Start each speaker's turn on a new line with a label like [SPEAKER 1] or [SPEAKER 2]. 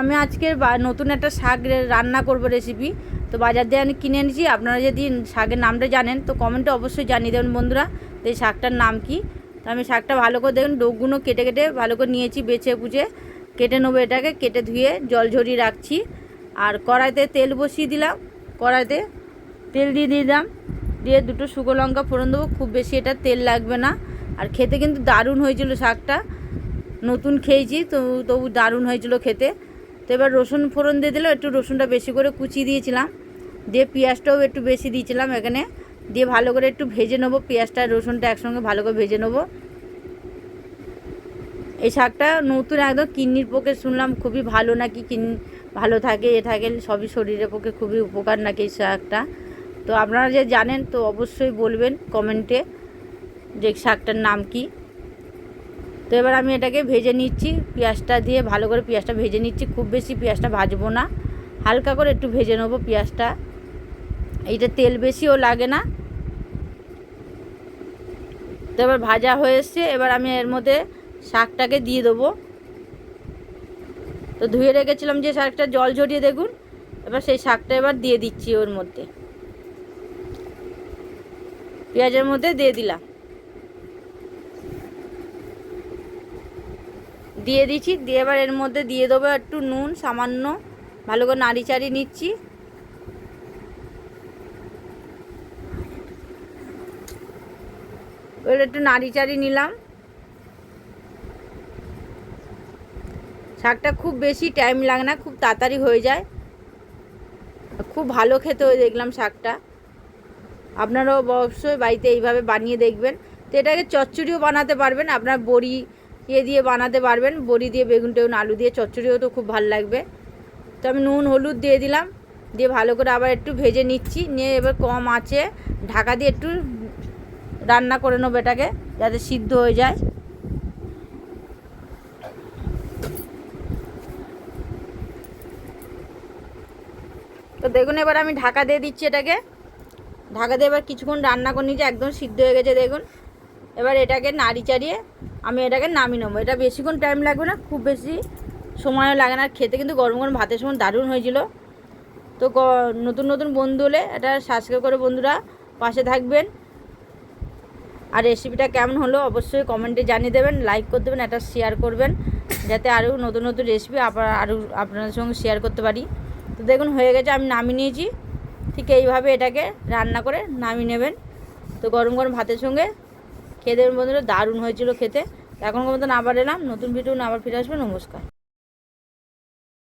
[SPEAKER 1] আমি আজকে নতুন একটা শাক রান্না করব রেসিপি। তো বাজার দিয়ে আমি কিনে এনেছি। আপনারা যদি শাকের নামটা জানেন তো কমেন্টে অবশ্যই জানিয়ে দেবেন বন্ধুরা, তো এই শাকটার নাম কি। তো আমি শাকটা ভালো করে দেখুন, ডোকগুলো কেটে কেটে ভালো করে নিয়েছি, বেছে বুঝে কেটে নেবো। এটাকে কেটে ধুয়ে জল ঝরিয়ে রাখছি। আর কড়াইতে তেল বসিয়ে দিলাম, কড়াইতে তেল দিয়ে দিলাম, দিয়ে দুটো শুকনো লঙ্কা ফোড়ন দেবো। খুব বেশি এটা তেল লাগবে না। আর খেতে কিন্তু দারুণ হয়েছিল শাকটা, নতুন খেয়েছি তো তবু দারুণ হয়েছিল খেতে। তো এবার রসুন ফোড়ন দিয়ে দিলাম, একটু রসুনটা বেশি করে কুচিয়ে দিয়েছিলাম, দিয়ে পেঁয়াজটাও একটু বেশি দিয়েছিলাম এখানে, দিয়ে ভালো করে একটু ভেজে নেবো। পেঁয়াজটা রসুনটা একসঙ্গে ভালো করে ভেজে নেবো। এই শাকটা নতুন একদম কিডনির পক্ষে শুনলাম খুবই ভালো, নাকি ভালো থাকে, এ থাকে, সবই শরীরের পক্ষে খুবই উপকার নাকি এই শাকটা। তো আপনারা যে জানেন তো অবশ্যই বলবেন কমেন্টে যে শাকটার নাম কি। তো এবার আমি এটাকে ভেজে নিচ্ছি, পেঁয়াজটা দিয়ে ভালো করে পেঁয়াজটা ভেজে নিচ্ছি। খুব বেশি পেঁয়াজটা ভাজবো না, হালকা করে একটু ভেজে নেবো পেঁয়াজটা। এইটা তেল বেশিও লাগে না। তো এবার ভাজা হয়ে এসছে, এবার আমি এর মধ্যে শাকটাকে দিয়ে দেবো। তো ধুয়ে রেখেছিলাম যে শাকটা, জল ঝরিয়ে দেখুন। এবার সেই শাকটা এবার দিয়ে দিচ্ছি ওর মধ্যে, পেঁয়াজের মধ্যে দিয়ে দিলাম, দিয়ে দিচ্ছি। দিয়ে এবার এর মধ্যে দিয়ে দেবো একটু নুন সামান্য, ভালো করে নাড়ি চাড়িয়ে নিচ্ছি। এবার একটু নাড়ি চাড়িয়ে নিলাম। শাকটা খুব বেশি টাইম লাগে না, খুব তাড়াতাড়ি হয়ে যায়, খুব ভালো খেতে হয়ে দেখলাম শাকটা। আপনারাও অবশ্যই বাড়িতে এইভাবে বানিয়ে দেখবেন। তো এটাকে চচ্চড়িও বানাতে পারবেন, আপনার বড়ি দিয়ে বানাতে পারবেন, বড়ি দিয়ে বেগুন টেগুন আলু দিয়ে চচ্চড়িও তো খুব ভালো লাগবে। তো আমি নুন হলুদ দিয়ে দিলাম, দিয়ে ভালো করে আবার একটু ভেজে নিচ্ছি। নিয়ে এবার কম আঁচে ঢাকা দিয়ে একটু রান্না করে নেবো এটাকে, যাতে সিদ্ধ হয়ে যায়। তো দেখুন এবার আমি ঢাকা দিয়ে দিচ্ছি এটাকে, ঢাকা দিয়ে এবার কিছুক্ষণ রান্না করে নিচ্ছি, একদম সিদ্ধ হয়ে গেছে দেখুন। এবার এটাকে নাড়ি চাড়িয়ে আমি এটাকে নামিয়ে নেবো। এটা বেশিক্ষণ টাইম লাগবে না, খুব বেশি সময়ও লাগে না, খেতে কিন্তু গরম গরম ভাতের সময় দারুণ হয়েছিল। তো নতুন নতুন বন্ধু হলে এটা সাবস্ক্রাইব করে বন্ধুরা পাশে থাকবেন। আর রেসিপিটা কেমন হলো অবশ্যই কমেন্টে জানিয়ে দেবেন, লাইক করে দেবেন, এটা শেয়ার করবেন, যাতে আরও নতুন নতুন রেসিপি আরও আপনাদের সঙ্গে শেয়ার করতে পারি। তো দেখুন হয়ে গেছে, আমি নামিয়ে নিয়েছি। ঠিক এইভাবে এটাকে রান্না করে নামিয়ে নেবেন। তো গরম গরম ভাতের সঙ্গে খেয়ে দেবেন বন্ধুরা, দারুণ হয়েছিল খেতে। এখনকার মতন আবার এলাম নতুন ভিডিও আবার ফিরে আসবেন। নমস্কার।